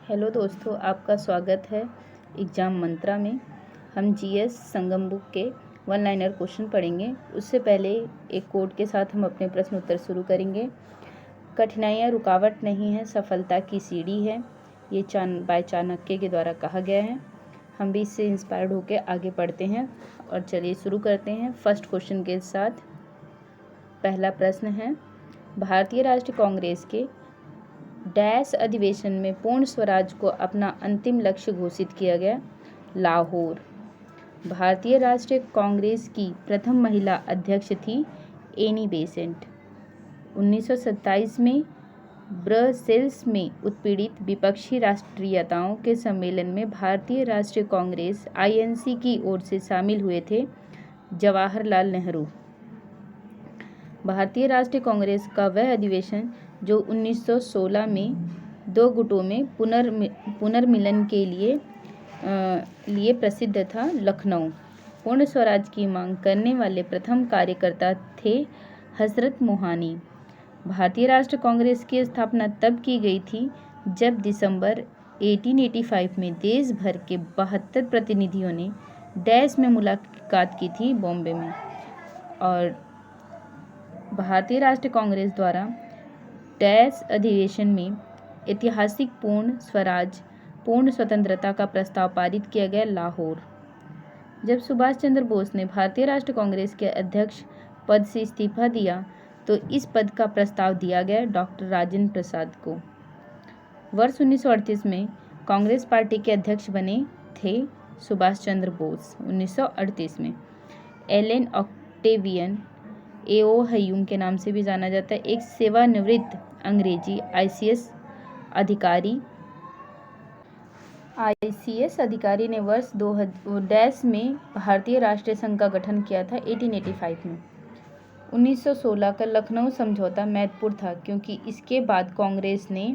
Hello दोस्तों, आपका स्वागत है एग्ज़ाम मंत्रा में। हम जीएस संगम बुक के वन लाइनर क्वेश्चन पढ़ेंगे। उससे पहले एक कोड के साथ हम अपने प्रश्न उत्तर शुरू करेंगे। कठिनाइयाँ रुकावट नहीं है, सफलता की सीढ़ी है। ये बाय चाणक्य के द्वारा कहा गया है। हम भी इससे इंस्पायर्ड होकर आगे पढ़ते हैं और चलिए शुरू करते हैं फर्स्ट क्वेश्चन के साथ। पहला प्रश्न है, भारतीय राष्ट्रीय कांग्रेस के डैश अधिवेशन में पूर्ण स्वराज को अपना अंतिम लक्ष्य घोषित किया गया। लाहौर। भारतीय राष्ट्रीय कांग्रेस की प्रथम महिला अध्यक्ष थी एनी बेसेंट। 1927 में ब्रसेल्स में उत्पीड़ित विपक्षी राष्ट्रीयताओं के सम्मेलन में भारतीय राष्ट्रीय कांग्रेस आईएनसी की ओर से शामिल हुए थे जवाहरलाल नेहरू। भारतीय राष्ट्रीय कांग्रेस का वह अधिवेशन जो 1916 में दो गुटों में पुनर्मिलन के लिए प्रसिद्ध था, लखनऊ। पूर्ण स्वराज की मांग करने वाले प्रथम कार्यकर्ता थे हजरत मोहानी। भारतीय राष्ट्रीय कांग्रेस की स्थापना तब की गई थी जब दिसंबर 1885 में देश भर के 72 प्रतिनिधियों ने डैश में मुलाकात की थी, बॉम्बे में। और भारतीय राष्ट्रीय कांग्रेस द्वारा डैश अधिवेशन में ऐतिहासिक पूर्ण स्वराज, पूर्ण स्वतंत्रता का प्रस्ताव पारित किया गया, लाहौर। जब सुभाष चंद्र बोस ने भारतीय राष्ट्रीय कांग्रेस के अध्यक्ष पद से इस्तीफा दिया तो इस पद का प्रस्ताव दिया गया डॉक्टर राजेंद्र प्रसाद को। वर्ष 1938 में कांग्रेस पार्टी के अध्यक्ष बने थे सुभाष चंद्र बोस। 1938 में एलन ऑक्टेवियन एओ हयूम के नाम से भी जाना जाता है, एक सेवानिवृत्त अंग्रेजी आईसीएस अधिकारी ने वर्ष 2010 में भारतीय राष्ट्रीय संघ का गठन किया था 1885 में। 1916 का लखनऊ समझौता महत्वपूर्ण था क्योंकि इसके बाद कांग्रेस ने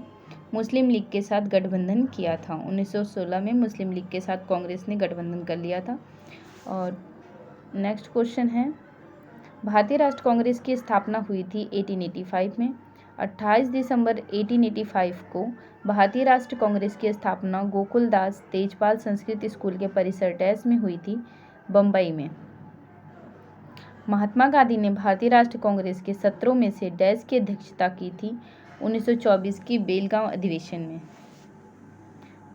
मुस्लिम लीग के साथ गठबंधन किया था। 1916 में मुस्लिम लीग के साथ कांग्रेस ने गठबंधन कर लिया था। और नेक्स्ट क्वेश्चन है, भारतीय राष्ट्रीय कांग्रेस की स्थापना हुई थी 1885 में। 28 दिसंबर 1885 को भारतीय राष्ट्रीय कांग्रेस की स्थापना गोकुलदास तेजपाल संस्कृत स्कूल के परिसर डैश में हुई थी, बम्बई में। महात्मा गांधी ने भारतीय राष्ट्रीय कांग्रेस के सत्रों में से डैश की अध्यक्षता की थी 1924 की बेलगांव अधिवेशन में।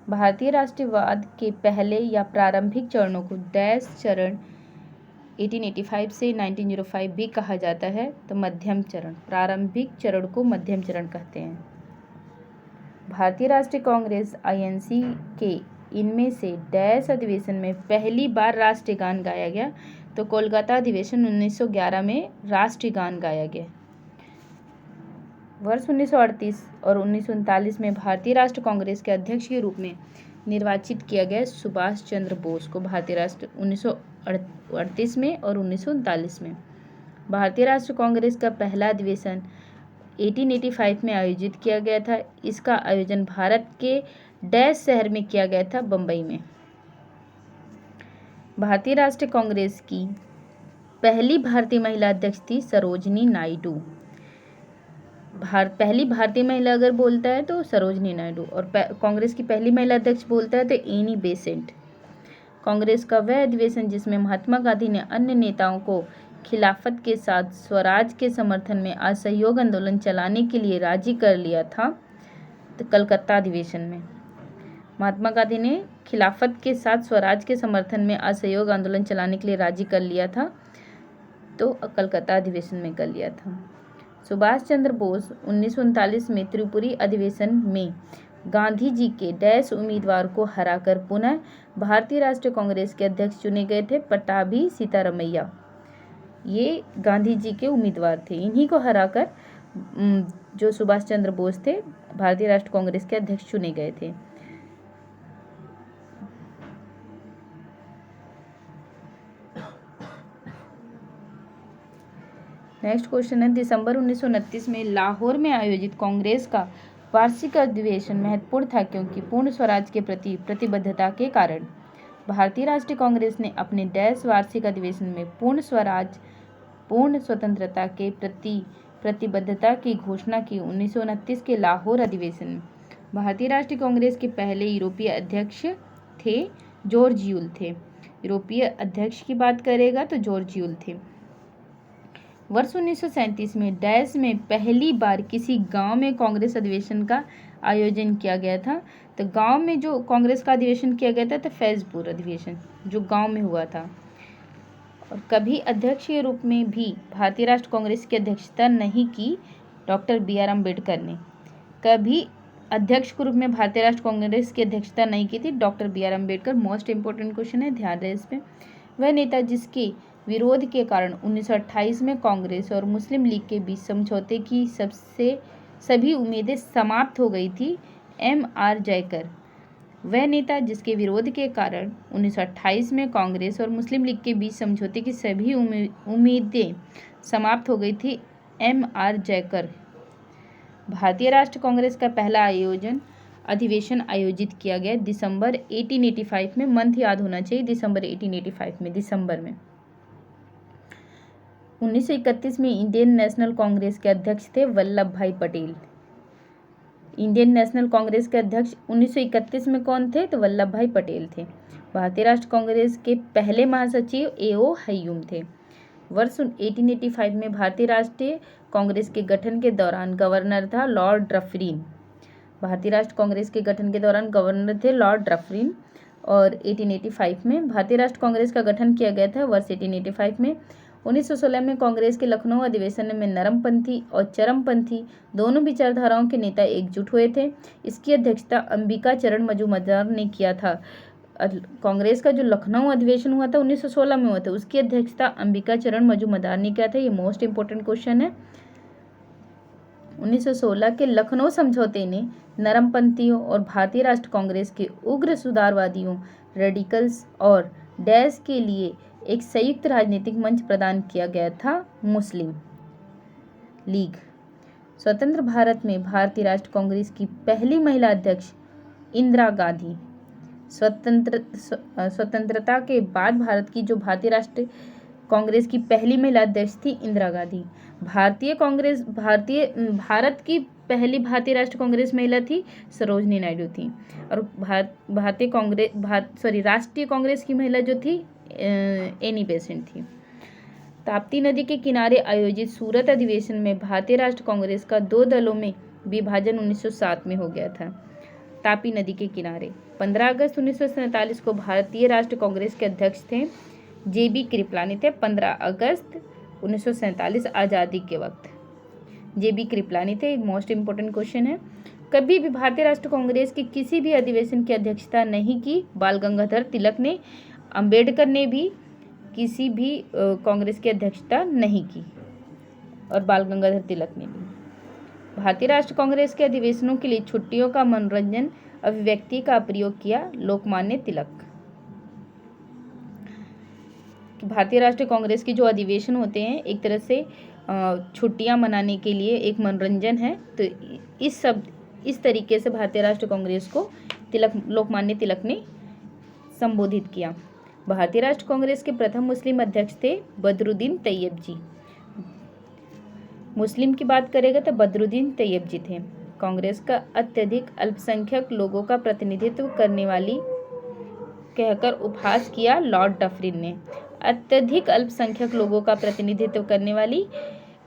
भारतीय राष्ट्रवाद के पहले या प्रारंभिक चरणों को डैश चरण 1885 से 1905 भी कहा जाता है, तो मध्यम चरण। प्रारंभिक चरण को मध्यम चरण कहते हैं। भारतीय राष्ट्रीय कांग्रेस आईएनसी के इनमें से डैश अधिवेशन में पहली बार राष्ट्रीय गान गाया गया, तो कोलकाता अधिवेशन 1911 में राष्ट्रीय गान गाया गया। वर्ष 1938 और 1939 में भारतीय राष्ट्रीय कांग्रेस के अध्यक्ष के रूप में निर्वाचित किया गया सुभाष चंद्र बोस को। भारतीय राष्ट्र 1938 में और 1939 में भारतीय राष्ट्रीय कांग्रेस का पहला अधिवेशन 1885 में आयोजित किया गया था। इसका आयोजन भारत के डैश शहर में किया गया था, बम्बई में। भारतीय राष्ट्रीय कांग्रेस की पहली भारतीय महिला अध्यक्ष थी सरोजिनी नायडू। पहली भारतीय महिला अगर बोलता है तो सरोजिनी नायडू, और कांग्रेस की पहली महिला अध्यक्ष बोलता है तो एनी बेसेंट। कांग्रेस का वह अधिवेशन जिसमें महात्मा गांधी ने अन्य नेताओं को खिलाफत के साथ स्वराज के समर्थन में असहयोग आंदोलन चलाने के लिए राजी कर लिया था, तो कलकत्ता अधिवेशन में महात्मा गांधी ने खिलाफत के साथ स्वराज के समर्थन में असहयोग आंदोलन चलाने के लिए राजी कर लिया था, तो कलकत्ता अधिवेशन में कर लिया था। सुभाष चंद्र बोस 1939 में त्रिपुरी अधिवेशन में गांधी जी के डैश उम्मीदवार को हराकर पुनः भारतीय राष्ट्रीय कांग्रेस के अध्यक्ष चुने गए थे, पट्टाभी सीतारामैया। ये गांधी जी के उम्मीदवार थे। इन्हीं को हराकर जो सुभाष चंद्र बोस थे, भारतीय राष्ट्रीय कांग्रेस के अध्यक्ष चुने गए थे। नेक्स्ट क्वेश्चन है, दिसंबर 1929 में लाहौर में आयोजित कांग्रेस का वार्षिक अधिवेशन महत्वपूर्ण था क्योंकि पूर्ण स्वराज के प्रति प्रतिबद्धता के कारण। भारतीय राष्ट्रीय कांग्रेस ने अपने डैश वार्षिक अधिवेशन में पूर्ण स्वराज, पूर्ण स्वतंत्रता के प्रति प्रतिबद्धता की घोषणा की। 1929 के लाहौर अधिवेशन में भारतीय राष्ट्रीय कांग्रेस के पहले यूरोपीय अध्यक्ष थे जॉर्ज यूल थे। यूरोपीय अध्यक्ष की बात करेगा तो जॉर्ज यूल थे। वर्ष 1937 में डैश में पहली बार किसी गांव में कांग्रेस अधिवेशन का आयोजन किया गया था। तो गांव में जो कांग्रेस का अधिवेशन किया गया था तो फैजपुर अधिवेशन जो गांव में हुआ था। और कभी अध्यक्ष के रूप में भी भारतीय राष्ट्र कांग्रेस की अध्यक्षता नहीं की डॉक्टर बी.आर. अम्बेडकर ने। कभी अध्यक्ष के रूप में भारतीय राष्ट्र कांग्रेस की अध्यक्षता नहीं की थी doctor B R. Ambedkar. Most important question है, ध्यान रहे इस पे। वह नेता जिसके विरोध के कारण 1928 में कांग्रेस और मुस्लिम लीग के बीच समझौते की सभी उम्मीदें समाप्त हो गई थी, M.R. जयकर। वह नेता जिसके विरोध के कारण 1928 में कांग्रेस और मुस्लिम लीग के बीच समझौते की सभी उम्मीदें समाप्त हो गई थी, M.R. जयकर। भारतीय राष्ट्र कांग्रेस का पहला अधिवेशन आयोजित किया गया दिसंबर 1885 में। मंथ याद होना चाहिए, दिसंबर 1885 में, दिसंबर में। 1931 में इंडियन नेशनल कांग्रेस के अध्यक्ष थे वल्लभ भाई पटेल। इंडियन नेशनल कांग्रेस के अध्यक्ष 1931 में कौन थे? तो वल्लभ भाई पटेल थे। भारतीय राष्ट्र कांग्रेस के पहले महासचिव A.O. हयूम थे। वर्ष 1885 में भारतीय राष्ट्रीय कांग्रेस के गठन के दौरान गवर्नर था लॉर्ड डफरिन। भारतीय राष्ट्र कांग्रेस के गठन के दौरान गवर्नर थे लॉर्ड डफरिन। और 1885 में भारतीय राष्ट्र कांग्रेस का गठन किया गया था वर्ष 1885 में। 1916 में कांग्रेस के लखनऊ अधिवेशन में नरमपंथी और चरमपंथी दोनों विचारधाराओं के नेता एकजुट हुए थे। इसकी अध्यक्षता अंबिका चरण मजूमदार ने किया था। कांग्रेस का जो लखनऊ अधिवेशन हुआ था 1916 में हुआ था, उसकी अध्यक्षता अंबिका चरण मजूमदार ने किया था। ये मोस्ट इंपोर्टेंट क्वेश्चन है। 1916 के लखनऊ समझौते ने नरमपंथियों और भारतीय राष्ट्र कांग्रेस के उग्र सुधारवादियों, रेडिकल्स और डैश के लिए एक संयुक्त राजनीतिक मंच प्रदान किया गया था, मुस्लिम लीग। स्वतंत्र भारत में भारतीय राष्ट्र कांग्रेस की पहली महिला अध्यक्ष इंदिरा गांधी। स्वतंत्रता के बाद भारत की जो भारतीय राष्ट्र कांग्रेस की पहली महिला अध्यक्ष थी इंदिरा गांधी। भारत की पहली भारतीय राष्ट्र कांग्रेस महिला थी सरोजनी नायडू थी। और राष्ट्रीय कांग्रेस की महिला जो थी एनी बेसेंट थी। ताप्ती नदी के किनारे आयोजित सूरत अधिवेशन में भारतीय राष्ट्र कांग्रेस का 2 दलों में विभाजन 1907 में हो गया था। तापी नदी के किनारे 15 अगस्त 1947 को भारतीय राष्ट्र कांग्रेस के अध्यक्ष थे JB कृपलानी थे। 15 अगस्त 1947 आज़ादी के वक्त JB कृपलानी थे। मोस्ट इंपोर्टेंट क्वेश्चन है। कभी भी भारतीय राष्ट्र कांग्रेस के किसी भी अधिवेशन की अध्यक्षता नहीं की बाल गंगाधर तिलक ने। अंबेडकर ने भी किसी भी कांग्रेस की अध्यक्षता नहीं की और बाल गंगाधर तिलक ने भी। भारतीय राष्ट्र कांग्रेस के अधिवेशनों के लिए छुट्टियों का मनोरंजन अभिव्यक्ति का प्रयोग किया लोकमान्य तिलक। भारतीय राष्ट्रीय कांग्रेस के जो अधिवेशन होते हैं एक तरह से छुट्टियां मनाने के लिए एक मनोरंजन है। तो इस तरीके से भारतीय राष्ट्रीय कांग्रेस को लोकमान्य तिलक ने संबोधित किया। भारतीय राष्ट्र कांग्रेस के प्रथम मुस्लिम अध्यक्ष थे बदरुद्दीन तैयब जी। मुस्लिम की बात करेगा तो बदरुद्दीन तैयब जी थे। कांग्रेस का अत्यधिक अल्पसंख्यक लोगों का प्रतिनिधित्व करने वाली कहकर उपहास किया लॉर्ड डफरिन ने। अत्यधिक अल्पसंख्यक लोगों का प्रतिनिधित्व करने वाली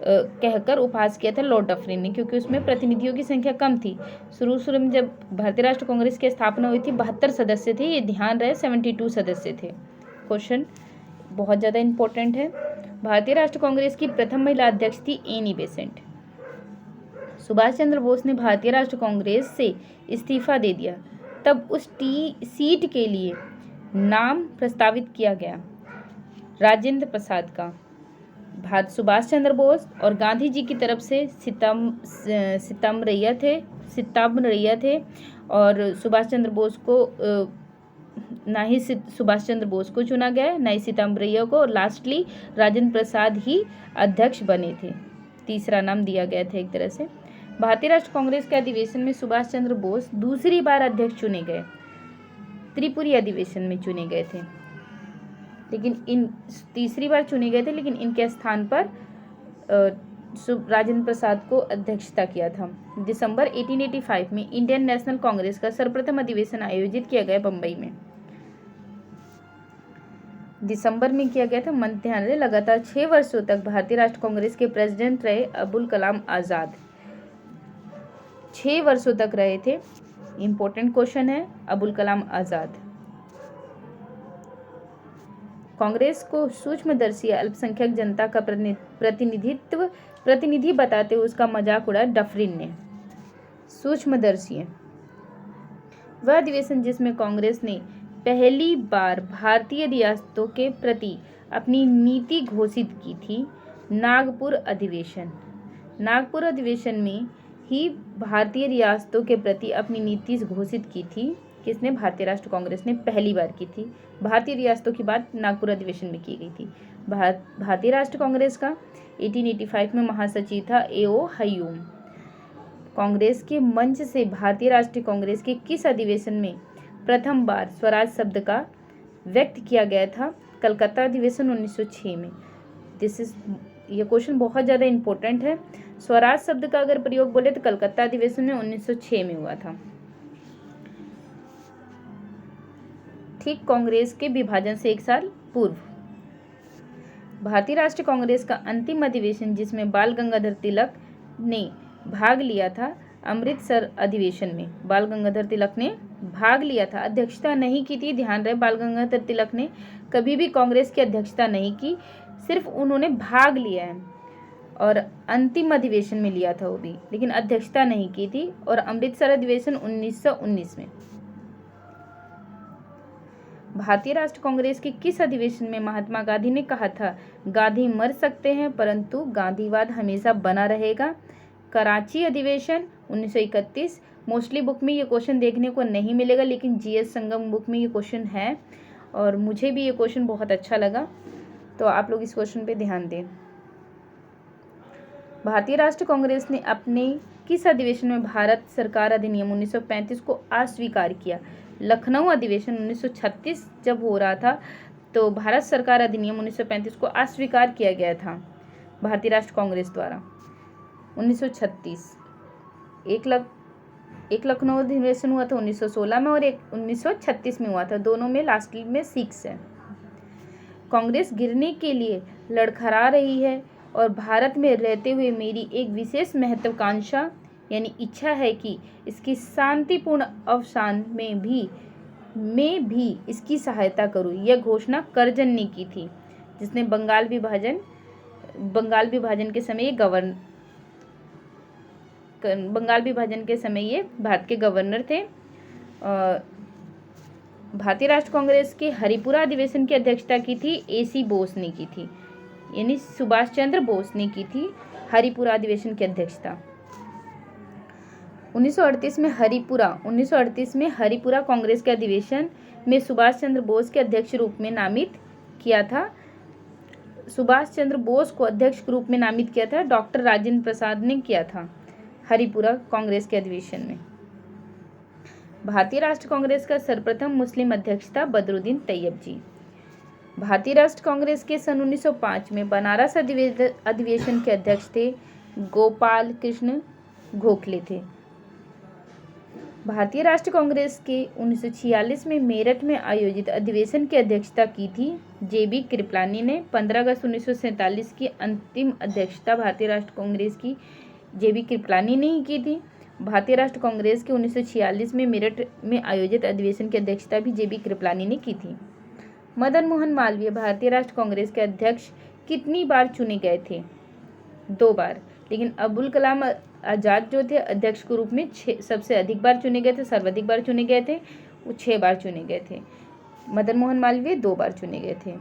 कहकर उपहास किया था लॉर्ड डफरिन ने, क्योंकि उसमें प्रतिनिधियों की संख्या कम थी। शुरू में जब भारतीय राष्ट्र कांग्रेस की स्थापना हुई थी 72 सदस्य थे, ये ध्यान रहे 72 सदस्य थे। क्वेश्चन बहुत ज़्यादा इंपॉर्टेंट है। भारतीय राष्ट्र कांग्रेस की प्रथम महिला अध्यक्ष थी एनी बेसेंट। सुभाष चंद्र बोस ने भारतीय राष्ट्र कांग्रेस से इस्तीफा दे दिया, तब उस सीट के लिए नाम प्रस्तावित किया गया राजेंद्र प्रसाद का। सुभाष चंद्र बोस और गांधी जी की तरफ से सितमरैया थे और सुभाष चंद्र बोस को ना ही सुभाष चंद्र बोस को चुना गया, ना ही सितमरैया को, और लास्टली राजेंद्र प्रसाद ही अध्यक्ष बने थे। तीसरा नाम दिया गया था एक तरह से। भारतीय राष्ट्र कांग्रेस के अधिवेशन में सुभाष चंद्र बोस दूसरी बार अध्यक्ष चुने गए। त्रिपुरी अधिवेशन में चुने गए थे, लेकिन तीसरी बार चुने गए थे, लेकिन इनके स्थान पर राजेंद्र प्रसाद को अध्यक्षता किया था। दिसंबर 1885 में इंडियन नेशनल कांग्रेस का सर्वप्रथम अधिवेशन आयोजित किया गया बम्बई में। दिसंबर में किया गया था। मन ध्यान रहे, लगातार 6 वर्षों तक भारतीय राष्ट्रीय कांग्रेस के प्रेसिडेंट रहे अबुल कलाम आज़ाद। 6 वर्षों तक रहे थे। इंपॉर्टेंट क्वेश्चन है, अबुल कलाम आज़ाद। कांग्रेस को सूक्ष्मदर्शी अल्पसंख्यक जनता का प्रतिनिधि बताते हुए उसका मजाक उड़ाया डफरिन ने। सूक्ष्मदर्शी है वह अधिवेशन जिसमें कांग्रेस ने पहली बार भारतीय रियासतों के प्रति अपनी नीति घोषित की थी। नागपुर अधिवेशन। नागपुर अधिवेशन में ही भारतीय रियासतों के प्रति अपनी नीति घोषित की थी। किसने? भारतीय राष्ट्रीय कांग्रेस ने पहली बार की थी। भारतीय रियासतों की बात नागपुर अधिवेशन में की गई थी। भारतीय राष्ट्रीय कांग्रेस का 1885 में महासचिव था A.O. हयूम। कांग्रेस के मंच से भारतीय राष्ट्रीय कांग्रेस के किस अधिवेशन में प्रथम बार स्वराज शब्द का व्यक्त किया गया था? कलकत्ता अधिवेशन 1906 में। ये क्वेश्चन बहुत ज़्यादा इंपॉर्टेंट है। स्वराज शब्द का अगर प्रयोग बोले तो कलकत्ता अधिवेशन में 1906 में हुआ था। ठीक कांग्रेस के विभाजन से 1 साल पूर्व। भारतीय राष्ट्रीय कांग्रेस का अंतिम अधिवेशन जिसमें बाल गंगाधर तिलक ने भाग लिया था, अमृतसर अधिवेशन में बाल गंगाधर तिलक ने भाग लिया था, अध्यक्षता नहीं की थी। ध्यान रहे, बाल गंगाधर तिलक ने कभी भी कांग्रेस की अध्यक्षता नहीं की, सिर्फ उन्होंने भाग लिया है और अंतिम अधिवेशन में लिया था वो भी, लेकिन अध्यक्षता नहीं की थी। और अमृतसर अधिवेशन 1919 में। भारतीय राष्ट्रीय कांग्रेस के किस अधिवेशन में महात्मा गांधी ने कहा था, गांधी मर सकते हैं परंतु गांधीवाद हमेशा बना रहेगा? कराची अधिवेशन 1931। मोस्टली बुक में ये क्वेश्चन देखने को नहीं मिलेगा, लेकिन जीएस संगम बुक में ये क्वेश्चन है और मुझे भी ये क्वेश्चन बहुत अच्छा लगा, तो आप लोग इस क्वेश्चन पे ध्यान दें। भारतीय राष्ट्रीय कांग्रेस ने अपने किस अधिवेशन में भारत सरकार अधिनियम 1935 को अस्वीकार किया? लखनऊ अधिवेशन 1936 जब हो रहा था तो भारत सरकार अधिनियम 1935 को अस्वीकार किया गया था भारतीय राष्ट्रीय कांग्रेस द्वारा। 1936 एक लखनऊ अधिवेशन हुआ था 1916 में और एक 1936 में हुआ था, दोनों में लास्ट में 6 है। कांग्रेस गिरने के लिए लड़खड़ा रही है और भारत में रहते हुए मेरी एक विशेष महत्वाकांक्षा यानी इच्छा है कि इसकी शांतिपूर्ण अवसान में भी इसकी सहायता करूं। यह घोषणा करजन ने की थी, जिसने बंगाल विभाजन के समय ये भारत के गवर्नर थे। भारतीय राष्ट्रीय कांग्रेस के हरिपुरा अधिवेशन की अध्यक्षता की थी AC बोस ने की थी, यानी सुभाष चंद्र बोस ने की थी हरिपुरा अधिवेशन की अध्यक्षता। 1938 में हरिपुरा कांग्रेस के अधिवेशन में सुभाष चंद्र बोस के अध्यक्ष रूप में नामित किया था। सुभाष चंद्र बोस को अध्यक्ष के रूप में नामित किया था डॉक्टर राजेंद्र प्रसाद ने किया था हरिपुरा कांग्रेस के अधिवेशन में। भारतीय राष्ट्रीय कांग्रेस का सर्वप्रथम मुस्लिम अध्यक्ष था बदरुद्दीन तैयब जी। भारतीय राष्ट्रीय कांग्रेस के सन 1905 में बनारस अधिवेशन के अध्यक्ष थे गोपाल कृष्ण गोखले थे। भारतीय राष्ट्रीय कांग्रेस के 1946 में मेरठ में आयोजित अधिवेशन की अध्यक्षता की थी JB कृपलानी ने। 15 अगस्त 1947 की अंतिम अध्यक्षता भारतीय राष्ट्रीय कांग्रेस की JB कृपलानी ने ही की थी। भारतीय राष्ट्रीय कांग्रेस के 1946 में मेरठ में आयोजित अधिवेशन की अध्यक्षता भी JB कृपलानी ने की थी। मदन मोहन मालवीय भारतीय राष्ट्रीय कांग्रेस के अध्यक्ष कितनी बार चुने गए थे? 2 बार। लेकिन अबुल कलाम आज़ाद जो थे अध्यक्ष के रूप में सबसे अधिक बार चुने गए थे, सर्वाधिक बार चुने गए थे, वो 6 बार चुने गए थे। मदन मोहन मालवीय 2 बार चुने गए थे।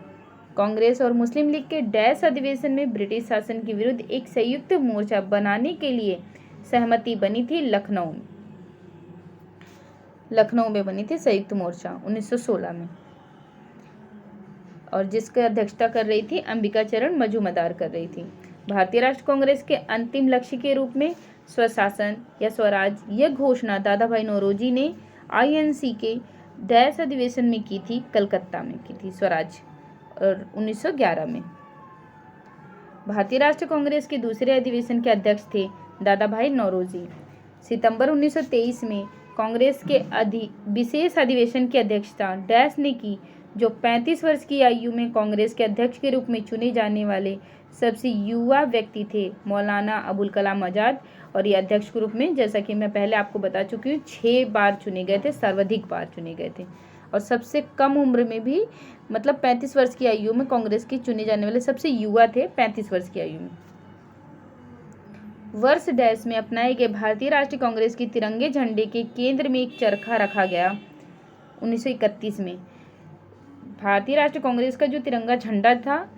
कांग्रेस और मुस्लिम लीग के डैश अधिवेशन में ब्रिटिश शासन के विरुद्ध एक संयुक्त मोर्चा बनाने के लिए सहमति बनी थी लखनऊ में बनी थी संयुक्त मोर्चा 1916 में, और जिसकी अध्यक्षता कर रही थी अंबिका चरण मजूमदार कर रही थी। भारतीय राष्ट्रीय कांग्रेस के अंतिम लक्ष्य के रूप में स्वशासन या स्वराज यह घोषणा दादा भाई नौरोजी ने INC के डैश अधिवेशन में की थी, कलकत्ता में की थी स्वराज, और 1911 में। भारतीय राष्ट्रीय कांग्रेस के दूसरे अधिवेशन के अध्यक्ष थे दादा भाई नौरोजी। सितंबर 1923 में कांग्रेस के विशेष अधिवेशन की अध्यक्षता डैश ने की, जो 35 वर्ष की आयु में कांग्रेस के अध्यक्ष के रूप में चुने जाने वाले सबसे युवा व्यक्ति थे, मौलाना अबुल कलाम आज़ाद। और ये अध्यक्ष के रूप में, जैसा कि मैं पहले आपको बता चुकी हूँ, 6 बार चुने गए थे, सर्वाधिक बार चुने गए थे। और सबसे कम उम्र में भी, मतलब 35 वर्ष की आयु में कांग्रेस के चुने जाने वाले सबसे युवा थे, 35 वर्ष की आयु में। वर्ष डैश में अपनाए गए भारतीय राष्ट्रीय कांग्रेस के तिरंगे झंडे के केंद्र में एक चरखा रखा गया। 1931 में भारतीय राष्ट्रीय कांग्रेस का जो तिरंगा झंडा था,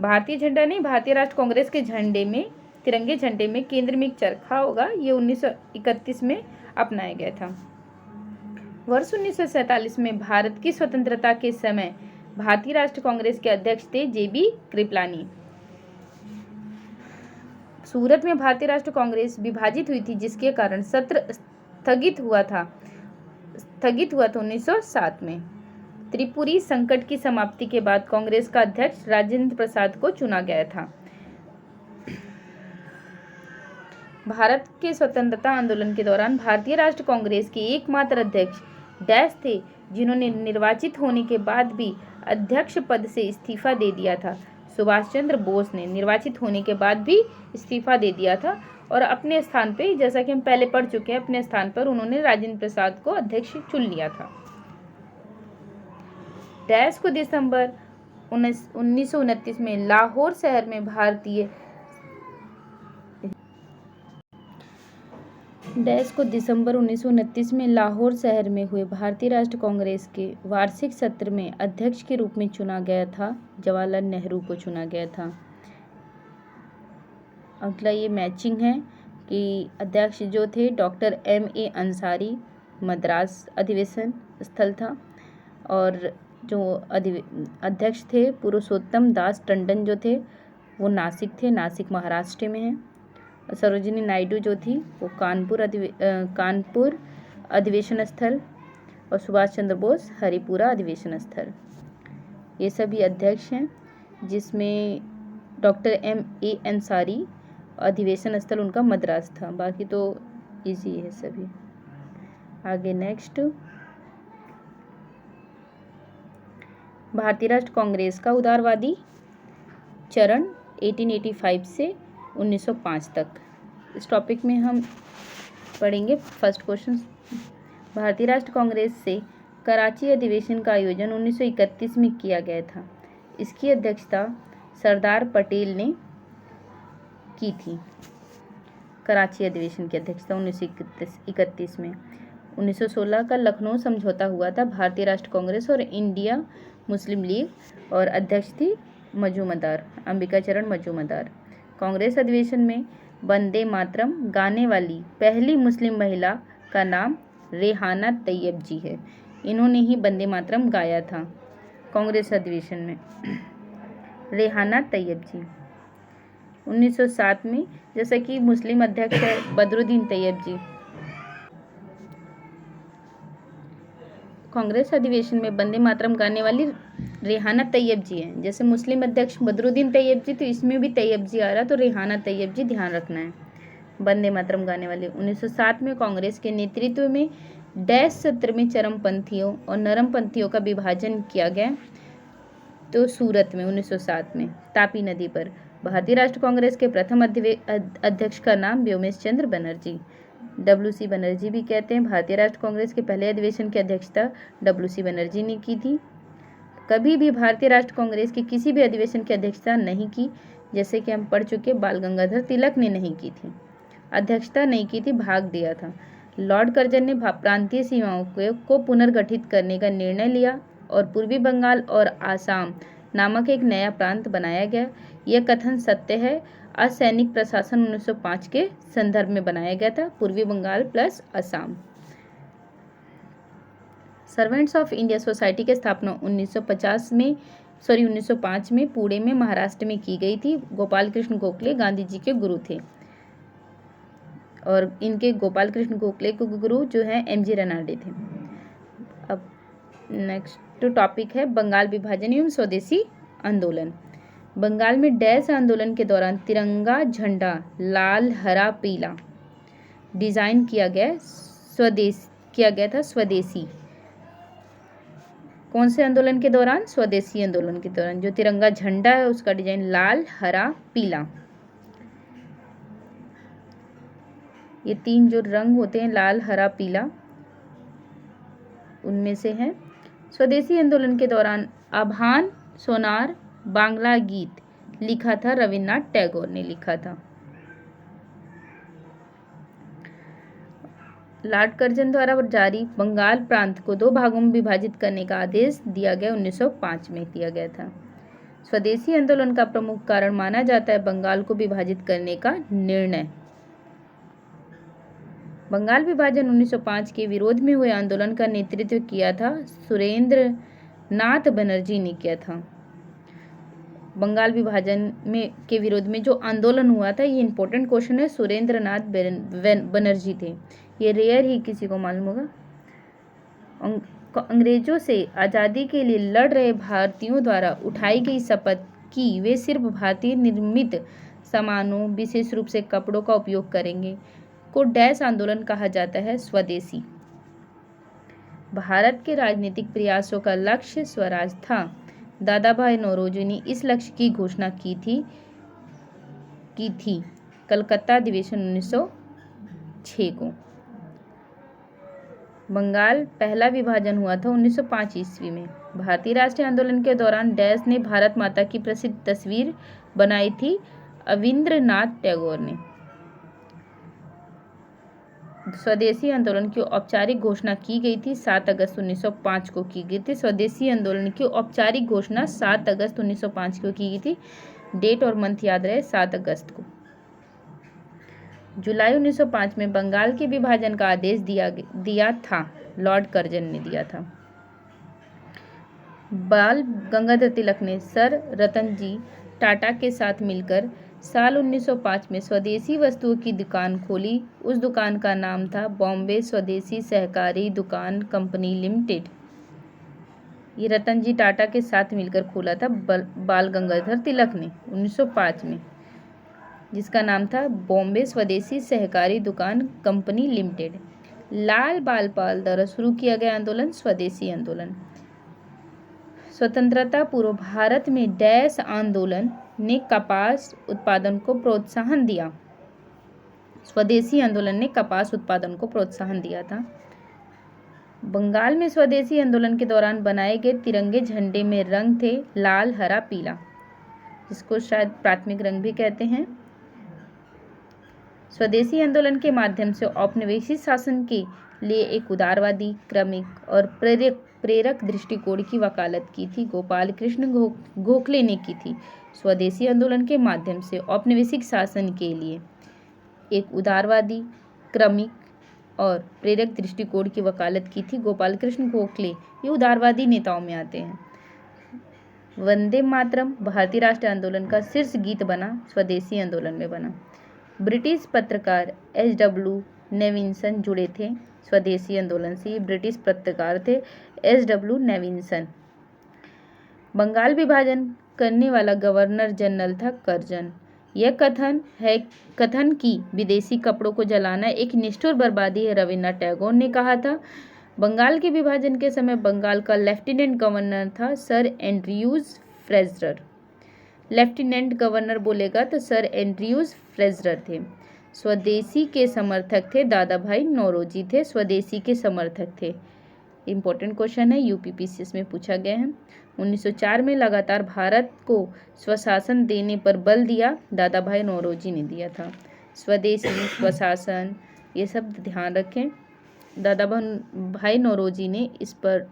भारतीय झंडा नहीं, भारतीय राष्ट्रीय कांग्रेस के झंडे में, तिरंगे झंडे में केंद्र में एक चरखा होगा, ये 1931 में अपनाया गया था। वर्ष 1947 में भारत की स्वतंत्रता के समय भारतीय राष्ट्रीय कांग्रेस के अध्यक्ष थे JB कृपलानी। सूरत में भारतीय राष्ट्रीय कांग्रेस विभाजित हुई थी, जिसके कारण सत्र स्थगित हुआ था 1907 में। त्रिपुरी संकट की समाप्ति के बाद कांग्रेस का अध्यक्ष राजेंद्र प्रसाद को चुना गया था। भारत के स्वतंत्रता आंदोलन के दौरान भारतीय राष्ट्रीय कांग्रेस के एकमात्र अध्यक्ष डैश थे, जिन्होंने निर्वाचित होने के बाद भी अध्यक्ष पद से इस्तीफा दे दिया था। सुभाष चंद्र बोस ने निर्वाचित होने के बाद भी इस्तीफा दे दिया था और अपने स्थान पे, जैसा कि हम पहले पढ़ चुके हैं, अपने स्थान पर उन्होंने राजेंद्र प्रसाद को अध्यक्ष चुन लिया था। डैश को दिसंबर 1929 में लाहौर शहर में हुए भारतीय राष्ट्रीय कांग्रेस के वार्षिक सत्र में अध्यक्ष के रूप में चुना गया था। जवाहरलाल नेहरू को चुना गया था। अगला ये मैचिंग है कि अध्यक्ष जो थे डॉक्टर M.A. अंसारी, मद्रास अधिवेशन स्थल था, और जो अध्यक्ष थे पुरुषोत्तम दास टंडन जो थे वो नासिक थे, नासिक महाराष्ट्र में है। सरोजिनी नायडू जो थी वो कानपुर अधिवेशन स्थल, और सुभाष चंद्र बोस हरिपुरा अधिवेशन स्थल। ये सभी अध्यक्ष हैं, जिसमें डॉक्टर M.A. अंसारी अधिवेशन स्थल उनका मद्रास था। बाकी तो इजी है सभी। आगे नेक्स्ट, भारतीय राष्ट्रीय कांग्रेस का उदारवादी चरण 1885 से 1905 तक। इस टॉपिक में हम पढ़ेंगे फर्स्ट क्वेश्चन। भारतीय राष्ट्रीय कांग्रेस से कराची अधिवेशन का आयोजन 1931 में किया गया था। इसकी अध्यक्षता सरदार पटेल ने की थी। कराची अधिवेशन की अध्यक्षता 1931 में। 1916 का लखनऊ समझौता हुआ था भारतीय राष्ट्रीय कांग्रेस और इंडिया मुस्लिम लीग, और अध्यक्ष थी मजूमदार, अंबिकाचरण मजूमदार। कांग्रेस अधिवेशन में वंदे मातरम गाने वाली पहली मुस्लिम महिला का नाम रेहाना तैयब जी है। इन्होंने ही वंदे मातरम गाया था कांग्रेस अधिवेशन में, रेहाना तैयब जी। 1907 में, जैसा कि मुस्लिम अध्यक्ष है बदरुद्दीन तैयब जी। कांग्रेस अधिवेशन में वंदे मातरम गाने वाली रेहाना तैयब जी हैं। जैसे मुस्लिम अध्यक्ष बदरुद्दीन तैयब जी, तो इसमें भी तैयब जी आ रहा, तो रेहाना तैयब जी ध्यान रखना है। वंदे मातरम गाने वाले। 1907 में कांग्रेस के नेतृत्व में डैश सत्र में चरमपंथियों और नरमपंथियों का विभाजन किया गया। तो सूरत में 1907 में तापी नदी पर। भारतीय राष्ट्रीय कांग्रेस के प्रथम अध्यक्ष का नाम व्योमेश चंद्र बनर्जी, WC बनर्जी भी कहते हैं। भारतीय राष्ट्रीय कांग्रेस के पहले अधिवेशन की अध्यक्षता WC बनर्जी ने की थी। कभी भी भारतीय राष्ट्रीय कांग्रेस के किसी भी अधिवेशन की अध्यक्षता नहीं की, जैसे कि हम पढ़ चुके बाल गंगाधर तिलक ने नहीं की थी, अध्यक्षता नहीं की थी, भाग दिया था। लॉर्ड कर्जन ने प्रांतीय सीमाओं को पुनर्गठित करने का निर्णय लिया और पूर्वी बंगाल और आसाम नामक एक नया प्रांत बनाया गया। यह कथन सत्य है। असैनिक प्रशासन 1905 के संदर्भ में बनाया गया था, पूर्वी Bengal plus Assam. Servants of India society की स्थापना 1905 में पुणे में महाराष्ट्र में की गई थी। गोपाल कृष्ण गोखले गांधी जी के गुरु थे, और इनके गोपाल कृष्ण गोखले के गुरु जो हैं MG रनाडे थे। अब नेक्स्ट टॉपिक है बंगाल विभाजन एवं स्वदेशी आंदोलन। बंगाल में डैश आंदोलन के दौरान तिरंगा झंडा लाल हरा पीला डिजाइन किया गया था स्वदेशी। कौन से आंदोलन के दौरान? स्वदेशी आंदोलन के दौरान। जो तिरंगा झंडा है उसका डिजाइन लाल हरा पीला, ये 3 जो रंग होते हैं लाल हरा पीला उनमें से है। स्वदेशी आंदोलन के दौरान आभान सोनार बांग्ला गीत लिखा था रविन्द्रनाथ टैगोर ने लिखा था। लॉर्ड कर्जन द्वारा जारी बंगाल प्रांत को 2 भागों में विभाजित करने का आदेश दिया गया 1905 में दिया गया था। स्वदेशी आंदोलन का प्रमुख कारण माना जाता है बंगाल को विभाजित करने का निर्णय। बंगाल विभाजन 1905 के विरोध में हुए आंदोलन का नेतृत्व किया था सुरेंद्र नाथ बनर्जी ने किया था। बंगाल विभाजन के विरोध में जो आंदोलन हुआ था, ये इंपॉर्टेंट क्वेश्चन है, सुरेंद्र नाथ बनर्जी थे। ये रेयर ही किसी को मालूम होगा। अंग्रेजों से आज़ादी के लिए लड़ रहे भारतीयों द्वारा उठाई गई शपथ कि वे सिर्फ भारतीय निर्मित सामानों विशेष रूप से कपड़ों का उपयोग करेंगे को डैश आंदोलन कहा जाता है स्वदेशी। भारत के राजनीतिक प्रयासों का लक्ष्य स्वराज था। दादा भाई नौरोजी ने इस लक्ष्य की घोषणा की थी कलकत्ता अधिवेशन 1906 को। बंगाल पहला विभाजन हुआ था 1905 ईस्वी में। भारतीय राष्ट्रीय आंदोलन के दौरान डैश ने भारत माता की प्रसिद्ध तस्वीर बनाई थी रविन्द्रनाथ टैगोर ने। स्वदेशी आंदोलन की औपचारिक घोषणा की गई थी 7 अगस्त 1905 को की गई थी। स्वदेशी आंदोलन की औपचारिक घोषणा 7 अगस्त 1905 को की गई थी। डेट और मंथ याद रहे, 7 अगस्त को। जुलाई 1905 में बंगाल के विभाजन का आदेश दिया था, लॉर्ड कर्जन ने दिया था। बाल गंगाधर तिलक ने सर रतन जी टाटा के साथ मिलकर साल 1905 में स्वदेशी वस्तुओं की दुकान खोली। उस दुकान का नाम था बॉम्बे स्वदेशी सहकारी दुकान कंपनी लिमिटेड। ये रतन जी टाटा के साथ मिलकर खोला था बाल गंगाधर तिलक ने 1905 में, जिसका नाम था बॉम्बे स्वदेशी सहकारी दुकान कंपनी लिमिटेड। लाल बालपाल द्वारा शुरू किया गया आंदोलन स्वदेशी आंदोलन। स्वतंत्रता पूर्व भारत में डैश आंदोलन ने कपास उत्पादन को प्रोत्साहन दिया। स्वदेशी आंदोलन ने कपास उत्पादन को प्रोत्साहन दिया था। बंगाल में स्वदेशी आंदोलन के दौरान बनाए गए तिरंगे झंडे में रंग थे लाल हरा पीला, जिसको शायद प्राथमिक रंग भी कहते हैं। स्वदेशी आंदोलन के माध्यम से औपनिवेशिक शासन के लिए एक उदारवादी, क्रमिक और प्रेरक दृष्टिकोण की वकालत की थी गोपाल कृष्ण गोखले ने की थी। स्वदेशी आंदोलन के माध्यम से औपनिवेशिक शासन के लिए एक उदारवादी, क्रमिक और प्रेरक दृष्टिकोण की वकालत की थी गोपाल कृष्ण गोखले। ये उदारवादी नेताओं में आते हैं। वंदे मातरम भारतीय राष्ट्रीय आंदोलन का शीर्ष गीत बना, स्वदेशी आंदोलन में बना। ब्रिटिश पत्रकार SW नेविन्सन जुड़े थे स्वदेशी आंदोलन से। ब्रिटिश पत्रकार थे SW नेविन्सन। बंगाल विभाजन करने वाला गवर्नर जनरल था कर्जन। यह कथन कि विदेशी कपड़ों को जलाना एक निष्ठुर बर्बादी है, रविन्द्रनाथ टैगोर ने कहा था। बंगाल के विभाजन के समय बंगाल का लेफ्टिनेंट गवर्नर था sir Andrews Fraser. Lieutenant governor बोलेगा तो सर एंड्रयूज फ्रेजर थे। स्वदेशी के समर्थक थे दादा भाई नौरोजी थे, स्वदेशी के समर्थक थे। इंपॉर्टेंट क्वेश्चन है, UPPCS में पूछा गया है। 1904 में लगातार भारत को स्वशासन देने पर बल दिया दादा भाई नौरोजी ने दिया था। स्वदेशी, स्वशासन, ये सब ध्यान रखें। दादा भाई नौरोजी ने इस पर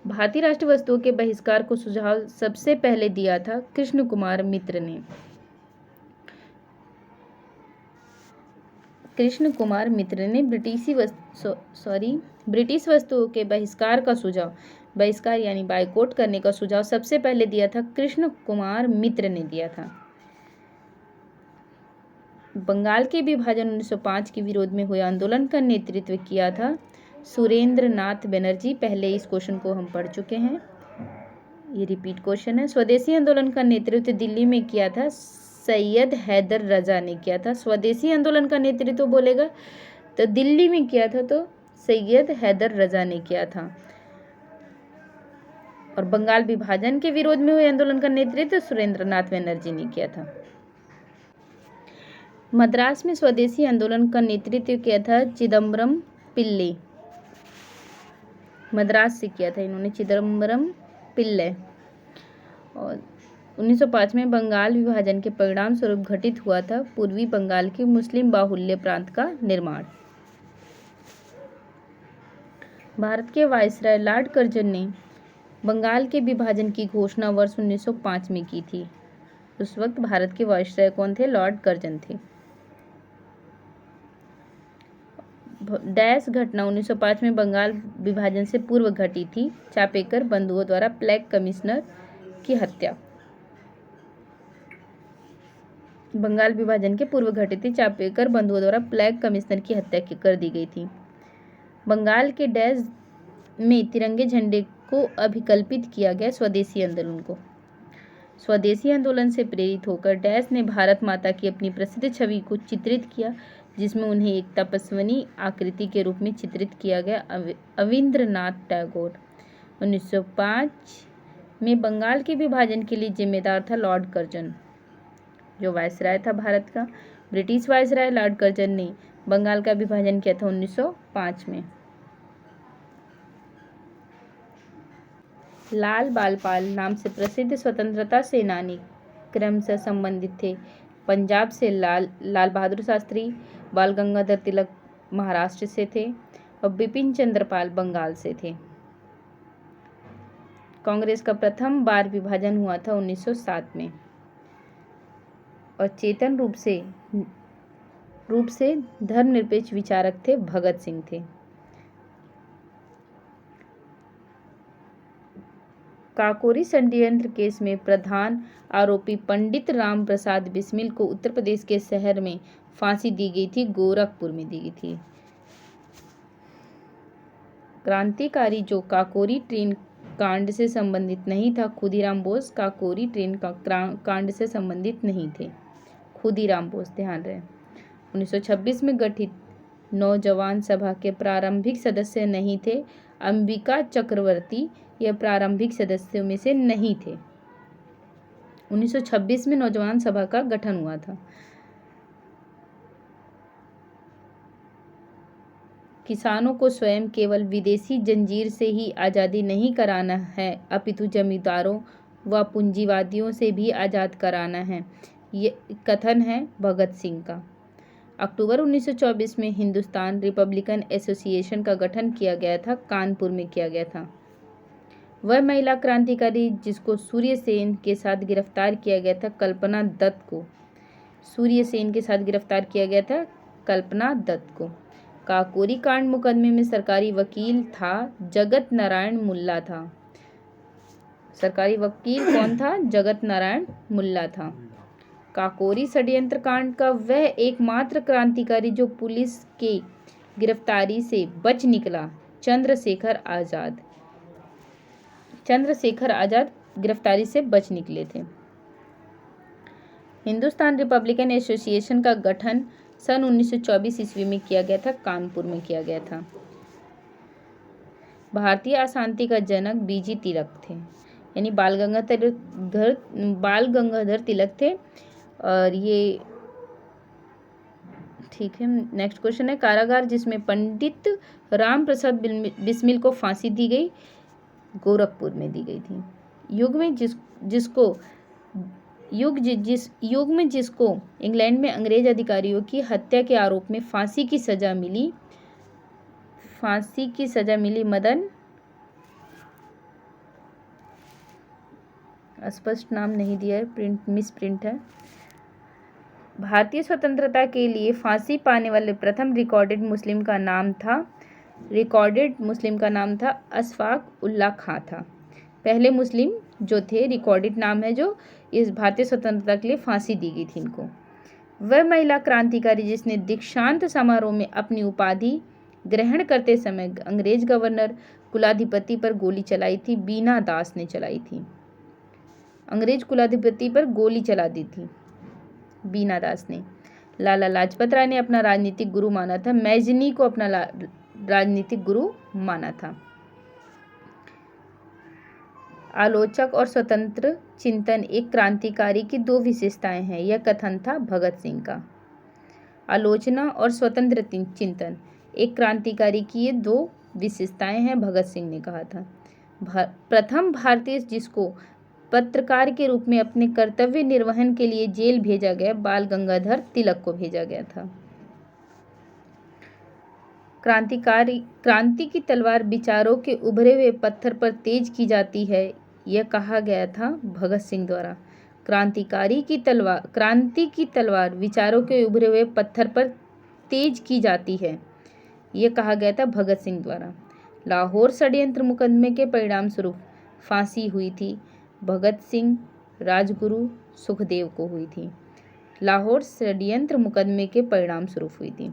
भारतीय राष्ट्रीय वस्तुओं के बहिष्कार को सुझाव सबसे पहले दिया था कृष्ण कुमार मित्र ने। कृष्ण कुमार मित्र ने ब्रिटिश वस्तुओं के बहिष्कार का सुझाव, बहिष्कार यानी बायकॉट करने का सुझाव सबसे पहले दिया था कृष्ण कुमार मित्र ने दिया था। बंगाल के विभाजन 1905 के विरोध में हुए आंदोलन का नेतृत्व किया था सुरेंद्र नाथ बनर्जी। पहले इस क्वेश्चन को हम पढ़ चुके हैं। ये रिपीट क्वेश्चन है। स्वदेशी आंदोलन का नेतृत्व दिल्ली में किया था सैयद हैदर रजा ने किया था। स्वदेशी आंदोलन का नेतृत्व बोलेगा तो दिल्ली में किया था तो सैयद हैदर रजा ने किया था। और बंगाल विभाजन के विरोध में हुए आंदोलन का नेतृत्व सुरेंद्रनाथ बनर्जी ने किया था। मद्रास में स्वदेशी आंदोलन का नेतृत्व किया था चिदम्बरम पिल्ले। मद्रास से किया था इन्होंने, चिदम्बरम पिल्ले। और 1905 में बंगाल विभाजन के परिणाम स्वरूप घटित हुआ था पूर्वी बंगाल के मुस्लिम बाहुल्य प्रांत का निर्माण। भारत के वायसराय लॉर्ड कर्जन ने बंगाल के विभाजन की घोषणा वर्ष 1905 में की थी। उस वक्त भारत के वायसराय कौन थे? लॉर्ड कर्जन थे। डैश घटना 1905 में बंगाल विभाजन से पूर्व घटी थी। चापेकर बंधुओं द्वारा प्लेग कमिश्नर की हत्या। बंगाल विभाजन के पूर्व घटी थी। चापेकर बंधुओं द्वारा प्लेग कमिश्नर की हत्या कर दी गई थी। बंगाल के डैश में तिरंगे झंडे को अभिकल्पित किया गया स्वदेशी आंदोलन को। स्वदेशी आंदोलन से प्रेरित होकर डैश ने भारत माता की अपनी प्रसिद्ध छवि को चित्रित किया, जिसमें उन्हें एक तपस्विनी आकृति के रूप में चित्रित किया गया। अविंद्रनाथ टैगोर। 1905 में बंगाल के विभाजन के लिए जिम्मेदार था लॉर्ड कर्जन, जो वायसराय था भारत का। ब्रिटिश वायसराय लॉर्ड कर्जन ने बंगाल का विभाजन किया था 1905 में। लाल बालपाल नाम से प्रसिद्ध स्वतंत्रता सेनानी क्रमशः संबंधित थे। पंजाब से लाल बहादुर शास्त्री, बाल गंगाधर तिलक महाराष्ट्र से थे और बिपिन चंद्र पाल बंगाल से थे। कांग्रेस का प्रथम बार विभाजन हुआ था 1907 में और चेतन रूप से धर्मनिरपेक्ष विचारक थे भगत सिंह थे। काकोरी षड्यंत्र केस में प्रधान आरोपी पंडित राम प्रसाद बिस्मिल को उत्तर प्रदेश के शहर में फांसी दी गई थी, गोरखपुर में दी गई थी। क्रांतिकारी जो काकोरी ट्रेन कांड से संबंधित नहीं था, खुदीराम बोस काकोरी ट्रेन कांड से संबंधित नहीं थे। खुदीराम बोस, ध्यान रहे। 1926 में गठित नौजवान सभा के प्रारंभिक सदस्य नहीं थे। अंबिका चक्रवर्ती यह प्रारंभिक सदस्यों में से नहीं थे। 1926 में नौजवान सभा का गठन हुआ था। किसानों को स्वयं केवल विदेशी जंजीर से ही आज़ादी नहीं कराना है, अपितु जमींदारों व पूंजीवादियों से भी आज़ाद कराना है, ये कथन है भगत सिंह का। अक्टूबर 1924 में हिंदुस्तान रिपब्लिकन एसोसिएशन का गठन किया गया था, कानपुर में किया गया था। वह महिला क्रांतिकारी जिसको सूर्य सेन के साथ गिरफ्तार किया गया था, कल्पना दत्त को। सूर्य सेन के साथ गिरफ्तार किया गया था कल्पना दत्त को। काकोरी कांड मुकदमे में सरकारी वकील था जगत नारायण मुल्ला था। सरकारी वकील कौन था? जगत नारायण मुल्ला था। काकोरी षड्यंत्र कांड का वह एकमात्र क्रांतिकारी जो पुलिस के गिरफ्तारी से बच निकला, चंद्रशेखर आजाद गिरफ्तारी से बच निकले थे। हिंदुस्तान रिपब्लिकन एसोसिएशन का गठन सन 1924 ईस्वी में किया गया था, कानपुर में किया गया था। भारतीय अशांति का जनक बीजी तिलक थे, यानी बाल गंगाधर तिलक थे। और ये ठीक है। नेक्स्ट क्वेश्चन है, कारागार जिसमें पंडित राम प्रसाद बिस्मिल को फांसी दी गई, गोरखपुर में दी गई थी। युग में जिसको इंग्लैंड में अंग्रेज अधिकारियों की हत्या के आरोप में फांसी की सजा मिली मदन, स्पष्ट नाम नहीं दिया है, मिस प्रिंट है। भारतीय स्वतंत्रता के लिए फांसी पाने वाले प्रथम रिकॉर्डेड मुस्लिम का नाम था अशफाक उल्लाह खां था। पहले मुस्लिम जो थे, रिकॉर्डेड नाम है, जो इस भारतीय स्वतंत्रता के लिए फांसी दी गई थी इनको। वह महिला क्रांतिकारी जिसने दीक्षांत समारोह में अपनी उपाधि ग्रहण करते समय अंग्रेज गवर्नर कुलाधिपति पर गोली चलाई थी, बीना दास ने चलाई थी। अंग्रेज कुलाधिपति पर गोली चला दी थी? बीना दास ने। लाला लाजपत राय ने अपना राजनीतिक गुरु माना था? मैजनी को अपना राजनीतिक गुरु माना था। आलोचक और स्वतंत्र चिंतन एक क्रांतिकारी की दो विशेषताएं हैं, यह कथन था भगत सिंह का। आलोचना और स्वतंत्र चिंतन एक क्रांतिकारी की ये दो विशेषताएं हैं, भगत सिंह ने कहा था। प्रथम भारतीय जिसको पत्रकार के रूप में अपने कर्तव्य निर्वहन के लिए जेल भेजा गया, बाल गंगाधर तिलक को भेजा गया था। क्रांति की तलवार विचारों के उभरे हुए पत्थर पर तेज की जाती है, यह कहा गया था भगत सिंह द्वारा। क्रांति की तलवार विचारों के उभरे हुए पत्थर पर तेज की जाती है, यह कहा गया था भगत सिंह द्वारा। लाहौर षड्यंत्र मुकदमे के परिणाम स्वरूप फांसी हुई थी, भगत सिंह, राजगुरु, सुखदेव को हुई थी। लाहौर षड्यंत्र मुकदमे के परिणाम स्वरूप हुई थी।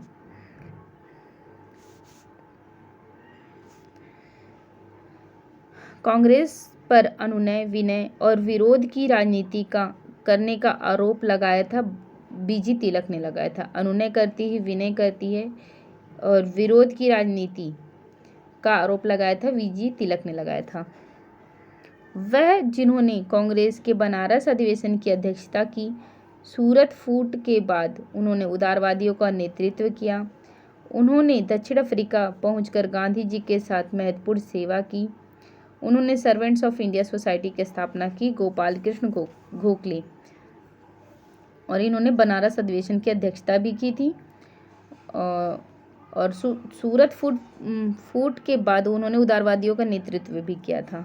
कांग्रेस पर अनुनय, विनय और विरोध की राजनीति करने का आरोप लगाया था बीजी तिलक ने लगाया था। अनुनय करती है, विनय करती है और विरोध की राजनीति का आरोप लगाया था बीजी तिलक ने लगाया था। वह जिन्होंने कांग्रेस के बनारस अधिवेशन की अध्यक्षता की, सूरत फूट के बाद उन्होंने उदारवादियों का नेतृत्व किया। उन्होंने दक्षिण अफ्रीका पहुंचकर गांधी जी के साथ महत्वपूर्ण सेवा की। उन्होंने सर्वेंट्स ऑफ इंडिया सोसाइटी की स्थापना की, गोपाल कृष्ण गोखले, और इन्होंने बनारस अधिवेशन की अध्यक्षता भी की थी। और सूरत फूट के बाद उन्होंने उदारवादियों का नेतृत्व भी किया था।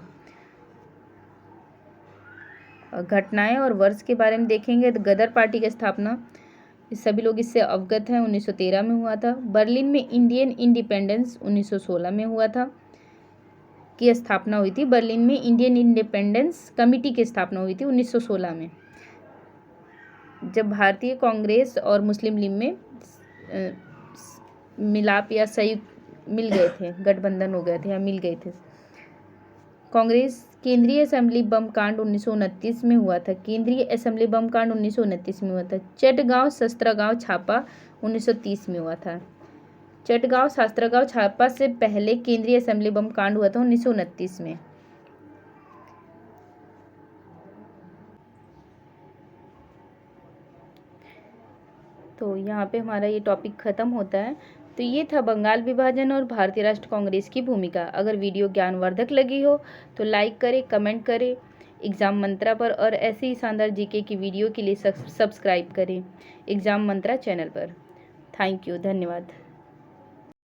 घटनाएं और वर्ष के बारे में देखेंगे तो गदर पार्टी की स्थापना सभी लोग इससे अवगत हैं, 1913 में हुआ था। बर्लिन में इंडियन इंडिपेंडेंस 1916 में हुआ था की स्थापना हुई थी। बर्लिन में इंडियन इंडिपेंडेंस कमेटी की स्थापना हुई थी 1916 में, जब भारतीय कांग्रेस और मुस्लिम लीग में मिलाप या संयुक्त मिल गए थे, गठबंधन हो गए थे या मिल गए थे। कांग्रेस केंद्रीय असेंबली बम कांड 1929 में हुआ था। केंद्रीय असेंबली बम कांड 1929 में हुआ था। चटगांव शस्त्रागार छापा 1930 में हुआ था। चटगांव शस्त्रागार छापा से पहले केंद्रीय असेंबली बम कांड हुआ था 1929 में। तो यहाँ पे हमारा ये टॉपिक ख़त्म होता है। तो ये था बंगाल विभाजन और भारतीय राष्ट्र कांग्रेस की भूमिका। अगर वीडियो ज्ञानवर्धक लगी हो तो लाइक करें, कमेंट करें एग्ज़ाम मंत्रा पर, और ऐसे ही शानदार जीके की वीडियो के लिए सब्सक्राइब करें एग्ज़ाम मंत्रा चैनल पर। थैंक यू, धन्यवाद।